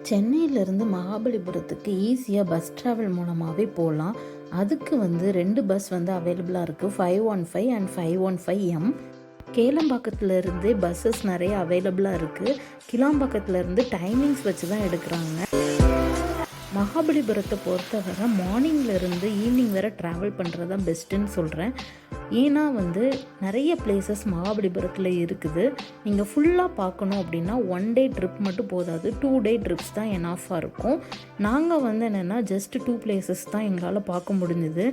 சென்னையிலேருந்து மகாபலிபுரத்துக்கு ஈஸியாக bus travel மூலமாகவே போகலாம். அதுக்கு 2 பஸ் அவைலபிளாக இருக்குது. 515 அண்ட் 515M. கேளம்பாக்கத்துலேருந்தே பஸ்ஸஸ் நிறைய அவைலபிளாக இருக்குது. கிளாம்பாக்கத்துலேருந்து டைமிங்ஸ் வச்சு தான் எடுக்கிறாங்க. மகாபலிபுரத்தை பொறுத்தவரை மார்னிங்லேருந்து ஈவினிங் வரை ட்ராவல் பண்ணுறது தான் பெஸ்ட்டுன்னு சொல்கிறேன். ஏன்னா நிறைய பிளேசஸ் மகாபலிபுரத்தில் இருக்குது. நீங்கள் ஃபுல்லாக பார்க்கணும் அப்படின்னா 1 டே ட்ரிப் மட்டும் போதாது, 2 டே ட்ரிப்ஸ் தான் எனாஃபாக இருக்கும். நாங்கள் என்னென்னா ஜஸ்ட் 2 பிளேசஸ் தான் எங்களால் பார்க்க முடிஞ்சுது.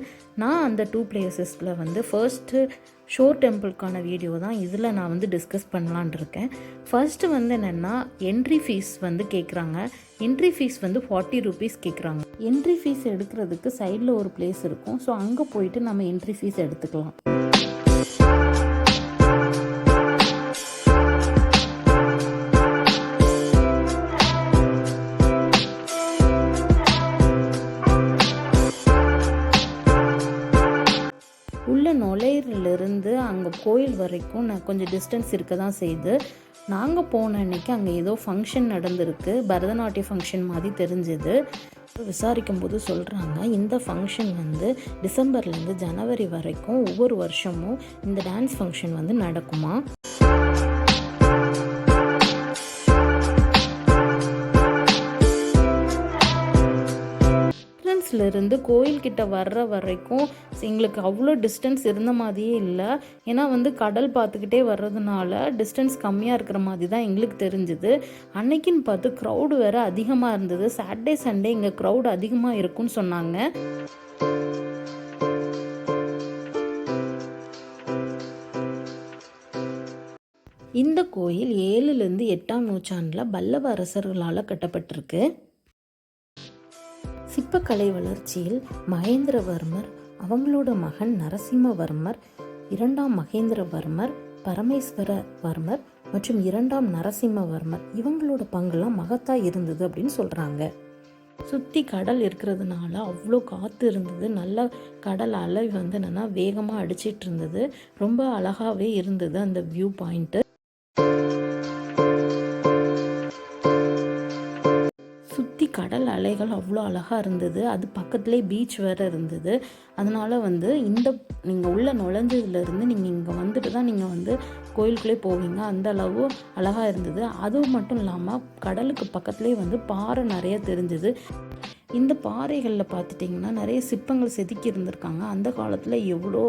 நான் அந்த 2 பிளேசஸில் ஃபர்ஸ்ட்டு ஷோர் டெம்பிளுக்கான வீடியோ தான் இதில் நான் டிஸ்கஸ் பண்ணலான் இருக்கேன். ஃபர்ஸ்ட்டு என்னென்னா என்ட்ரி ஃபீஸ் கேட்குறாங்க. என்ட்ரி ஃபீஸ் 40 rupees கேட்குறாங்க. என்ட்ரி ஃபீஸ் எடுக்கிறதுக்கு சைடில் ஒரு பிளேஸ் இருக்கும். ஸோ அங்கே போயிட்டு நம்ம என்ட்ரி ஃபீஸ் எடுத்துக்கலாம். உள்ள நுழையிலிருந்து அங்கே கோயில் வரைக்கும் கொஞ்சம் டிஸ்டன்ஸ் இருக்க தான் செய்யுது. நாங்கள் போன அன்னைக்கு அங்கே ஏதோ ஃபங்க்ஷன் நடந்திருக்கு, பரதநாட்டிய ஃபங்க்ஷன் மாதிரி தெரிஞ்சுது. விசாரிக்கும் போது சொல்கிறாங்க, இந்த ஃபங்க்ஷன் டிசம்பர்லேருந்து ஜனவரி வரைக்கும் ஒவ்வொரு வருஷமும் இந்த டான்ஸ் ஃபங்க்ஷன் நடக்குமா. இருந்து கோயில்கிட்ட வர்ற வரைக்கும் எங்களுக்கு அவ்வளோ டிஸ்டன்ஸ் இருந்த மாதிரியே இல்லை. ஏன்னா கடல் பார்த்துக்கிட்டே வர்றதுனால டிஸ்டன்ஸ் கம்மியாக இருக்கிற மாதிரி தான் எங்களுக்கு தெரிஞ்சுது. அன்னைக்குன்னு பார்த்து க்ரௌடு வேறு அதிகமாக இருந்தது. சாட்டர்டே சண்டே இங்கே க்ரௌடு அதிகமாக இருக்குன்னு சொன்னாங்க. இந்த கோயில் 7லேருந்து 8ஆம் நூற்றாண்டில் பல்லவ அரசர்களால் கட்டப்பட்டிருக்கு. சிற்பக்கலை வளர்ச்சியில் மகேந்திரவர்மர், அவங்களோட மகன் நரசிம்மவர்மர், 2ஆம் மகேந்திரவர்மர், பரமேஸ்வரவர்மர் மற்றும் 2ஆம் நரசிம்மவர்மர் இவங்களோட பங்குலாம் மகத்தா இருந்தது அப்படின்னு சொல்கிறாங்க. சுற்றி கடல் இருக்கிறதுனால அவ்வளோ காற்று இருந்தது. நல்ல கடல் அலை என்னென்னா வேகமாக அடிச்சிட்டு இருந்தது. ரொம்ப அழகாகவே இருந்தது அந்த வியூ பாயிண்ட்டு. கடல் அலைகள் அவ்வளோ அழகாக இருந்தது. அது பக்கத்துலேயே பீச் வேறு இருந்தது. அதனால் இந்த நீங்கள் உள்ளே நுழைஞ்சதுலேருந்து நீங்கள் இங்கே வந்துட்டு தான் நீங்கள் கோயிலுக்குள்ளே போவீங்க. அந்த அளவு அழகாக இருந்தது. அதுவும் மட்டும் இல்லாமல் கடலுக்கு பக்கத்துலேயே பாறை நிறைய தெரிஞ்சுது. இந்த பாறைகளில் பார்த்துட்டிங்கன்னா நிறைய சிற்பங்கள் செதுக்கி இருந்திருக்காங்க. அந்த காலத்தில் எவ்வளோ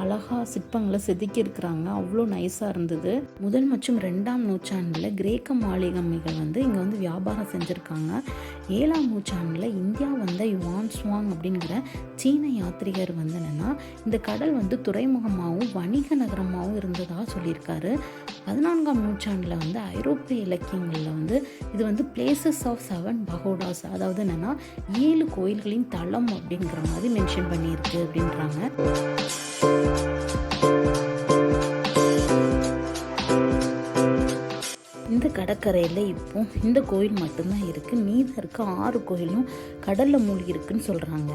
அழகாக சிற்பங்களை செதுக்கி இருக்கிறாங்க. அவ்வளோ நைஸாக இருந்தது. 1 மற்றும் 2ஆம் நூற்றாண்டில் கிரேக்க மாளிகைகள் இங்கே வியாபாரம் செஞ்சுருக்காங்க. 7ஆம் நூற்றாண்டில் இந்தியா யுவான் சுவாங் அப்படிங்கிற சீன யாத்ரிகர் என்னென்னா இந்த கடல் துறைமுகமாகவும் வணிக நகரமாகவும் இருந்ததாக சொல்லியிருக்காரு. 14ஆம் நூற்றாண்டில் ஐரோப்பிய இலக்கியங்களில் இது பிளேசஸ் ஆஃப் 7 பகோடாஸ், அதாவது என்னென்னா 7 கோயில்களின் தளம் அப்படிங்கிற மாதிரி மென்ஷன் பண்ணியிருக்கு அப்படின்றாங்க. இந்த கடற்கரையில் இப்போ இந்த கோயில் மட்டும்தான் இருக்குது. மீதம் இருக்க 6 கோயிலும் கடலில் மூழ்கி இருக்குன்னு சொல்கிறாங்க.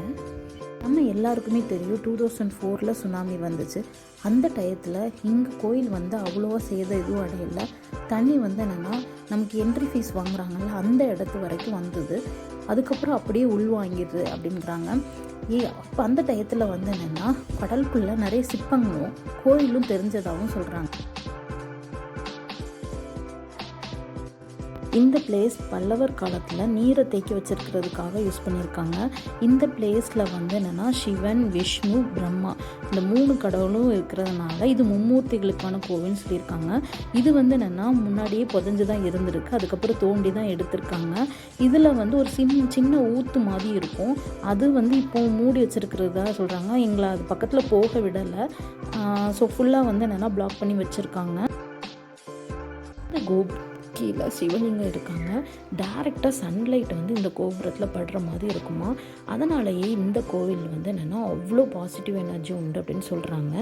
நம்ம எல்லாருக்குமே தெரியும் 2004 சுனாமி வந்துச்சு. அந்த டயத்தில் இங்கே கோயில் அவ்வளோவா சேதம் எதுவும் அடையலை. தண்ணி என்னென்னா நமக்கு என்ட்ரி ஃபீஸ் வாங்குறாங்கல்ல அந்த இடத்து வரைக்கும் வந்தது. அதுக்கப்புறம் அப்படியே உள்வாங்கிடுது அப்படிங்கிறாங்க. அப்போ அந்த டயத்தில் என்னென்னா கடலுக்குள்ளே நிறைய சிற்பங்களும் கோயிலும் தெரிஞ்சதாகவும் சொல்கிறாங்க. இந்த பிளேஸ் பல்லவர் காலத்தில் நீரை தேக்கி வச்சிருக்கிறதுக்காக யூஸ் பண்ணியிருக்காங்க. இந்த பிளேஸில் என்னென்னா சிவன், விஷ்ணு, பிரம்மா இந்த 3 கடவுளும் இருக்கிறதுனால இது மும்மூர்த்திகளுக்கான கோவில்னு சொல்லியிருக்காங்க. இது என்னென்னா முன்னாடியே புதஞ்சு தான் இருந்திருக்கு. அதுக்கப்புறம் தோண்டி தான் எடுத்திருக்காங்க. இதில் ஒரு சின்ன ஊத்து மாதிரி இருக்கும். அது இப்போ மூடி வச்சிருக்கிறதா சொல்கிறாங்க. எங்களை அது பக்கத்தில் போக விடலை. ஸோ ஃபுல்லாக என்னென்னா பிளாக் பண்ணி வச்சுருக்காங்க. கீழே சிவலிங்கம் இருக்காங்க. டைரெக்டாக சன்லைட் இந்த கோபுரத்தில் படுற மாதிரி இருக்குமா. அதனாலேயே இந்த கோவில் என்னென்னா அவ்வளோ பாசிட்டிவ் எனர்ஜி உண்டு அப்படின்னு சொல்கிறாங்க.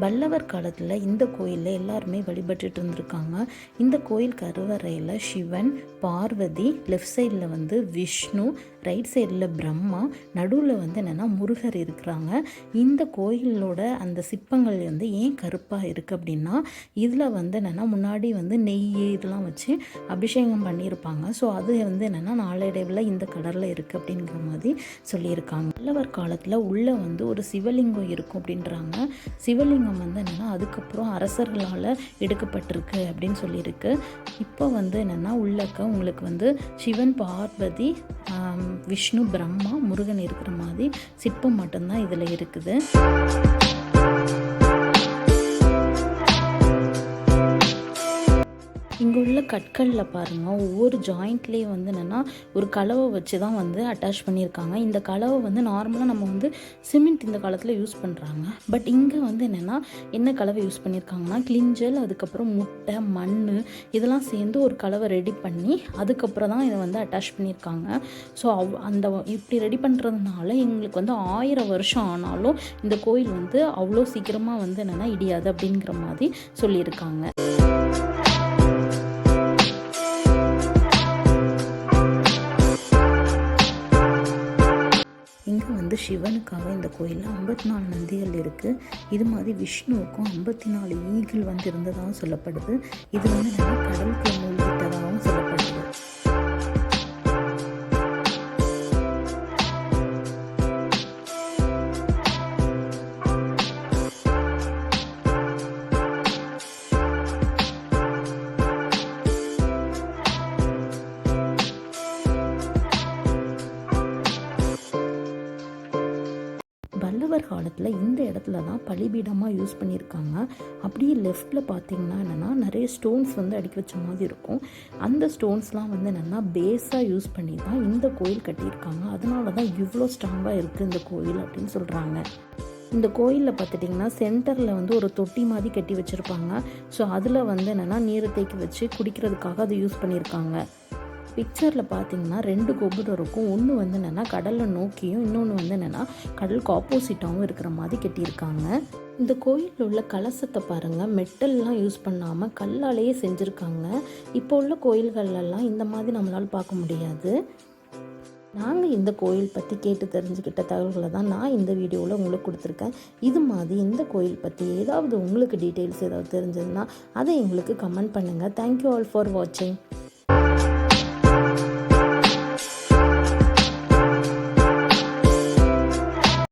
பல்லவர் காலத்தில் இந்த கோயிலில் எல்லாருமே வழிபட்டுட்டு இருந்திருக்காங்க. இந்த கோயில் கருவறையில் சிவன், பார்வதி, லெஃப்ட் சைடில் வந்து விஷ்ணு, ரைட் சைடில் பிரம்மா, நடுவில் வந்து என்னென்னா முருகர் இருக்கிறாங்க. இந்த கோயிலோட அந்த சிற்பங்கள் வந்து ஏன் கருப்பாக இருக்குது அப்படின்னா, இதில் வந்து என்னென்னா முன்னாடி வந்து நெய் இதெல்லாம் வச்சு அபிஷேகம் பண்ணியிருப்பாங்க. ஸோ அது வந்து என்னென்னா நாளடைவில் இந்த கடலில் இருக்குது அப்படிங்கிற மாதிரி சொல்லியிருக்காங்க. பல்லவர் காலத்தில் உள்ளே வந்து ஒரு சிவலிங்கம் இருக்கும் அப்படின்றாங்க. சிவலிங்கம் வந்து என்னென்னா அதுக்கப்புறம் அரசர்களால் எடுக்கப்பட்டிருக்கு அப்படின்னு சொல்லியிருக்கு. இப்போ வந்து என்னென்னா உள்ளக்க உங்களுக்கு வந்து சிவன், பார்வதி, விஷ்ணு, பிரம்மா, முருகன் இருக்கிற மாதிரி சிற்பம் மட்டும்தான் இதில் இருக்குது. இங்கே உள்ள கற்களில் பாருங்கள், ஒவ்வொரு ஜாயிண்ட்லேயே வந்து என்னென்னா ஒரு கலவை வச்சு தான் வந்து அட்டாச் பண்ணியிருக்காங்க. இந்த கலவை வந்து நார்மலாக நம்ம வந்து சிமெண்ட் இந்த காலத்தில் யூஸ் பண்ணுறாங்க. பட் இங்கே வந்து என்னென்னா என்ன கலவை யூஸ் பண்ணியிருக்காங்கன்னா கிளிஞ்சல், அதுக்கப்புறம் முட்டை, மண் இதெல்லாம் சேர்ந்து ஒரு கலவை ரெடி பண்ணி அதுக்கப்புறம் தான் இதை வந்து அட்டாச் பண்ணியிருக்காங்க. ஸோ அந்த இப்படி ரெடி பண்ணுறதுனால எங்களுக்கு வந்து 1000 வருஷம் ஆனாலும் இந்த கோயில் வந்து அவ்வளோ சீக்கிரமாக வந்து என்னென்னா இடியாது அப்படிங்கிற மாதிரி சொல்லியிருக்காங்க. இங்கே வந்து சிவனுக்காக இந்த கோயிலில் 54 நந்திகள் இருக்குது. இது மாதிரி விஷ்ணுவுக்கும் 54 ஈகிள் வந்து இருந்ததாகவும் சொல்லப்படுது. இது வந்து நல்லா கடலுக்குள்ள மூழ்கிட்டதாகவும் சொல்லப்படுது. பல்லவர் காலத்தில் இந்த இடத்துல தான் பலிபீடமாக யூஸ் பண்ணியிருக்காங்க. அப்படியே லெஃப்டில் பார்த்தீங்கன்னா என்னென்னா நிறைய ஸ்டோன்ஸ் வந்து அடுக்கி வச்ச மாதிரி இருக்கும். அந்த ஸ்டோன்ஸ்லாம் வந்து என்னென்னா பேஸாக யூஸ் பண்ணி தான் இந்த கோயில் கட்டியிருக்காங்க. அதனால தான் இவ்வளோ ஸ்ட்ராங்காக இருக்குது இந்த கோயில் அப்படின்னு சொல்கிறாங்க. இந்த கோயிலில் பார்த்துட்டிங்கன்னா சென்டரில் வந்து ஒரு தொட்டி மாதிரி கட்டி வச்சுருப்பாங்க. ஸோ அதில் வந்து என்னென்னா நீரை தேக்கி வச்சு குடிக்கிறதுக்காக அதை யூஸ் பண்ணியிருக்காங்க. பிக்சரில் பார்த்தீங்கன்னா 2 கோபுரம் இருக்கும். ஒன்று வந்து என்னென்னா கடலை நோக்கியும், இன்னொன்று வந்து என்னென்னா கடலுக்கு ஆப்போசிட்டாகவும் இருக்கிற மாதிரி கட்டியிருக்காங்க. இந்த கோயிலில் உள்ள கலசத்தை பாருங்கள், மெட்டல்லாம் யூஸ் பண்ணாமல் கல்லாலேயே செஞ்சுருக்காங்க. இப்போ உள்ள கோயில்களெல்லாம் இந்த மாதிரி நம்மளால் பார்க்க முடியாது. நாங்கள் இந்த கோயில் பற்றி கேட்டு தெரிஞ்சுக்கிட்ட தகவல்களை தான் நான் இந்த வீடியோவில் உங்களுக்கு கொடுத்துருக்கேன். இது மாதிரி இந்த கோயில் பற்றி ஏதாவது உங்களுக்கு டீட்டெயில்ஸ் ஏதாவது தெரிஞ்சதுன்னா அதை எங்களுக்கு கமெண்ட் பண்ணுங்கள். தேங்க்யூ ஆல் ஃபார் வாட்சிங்.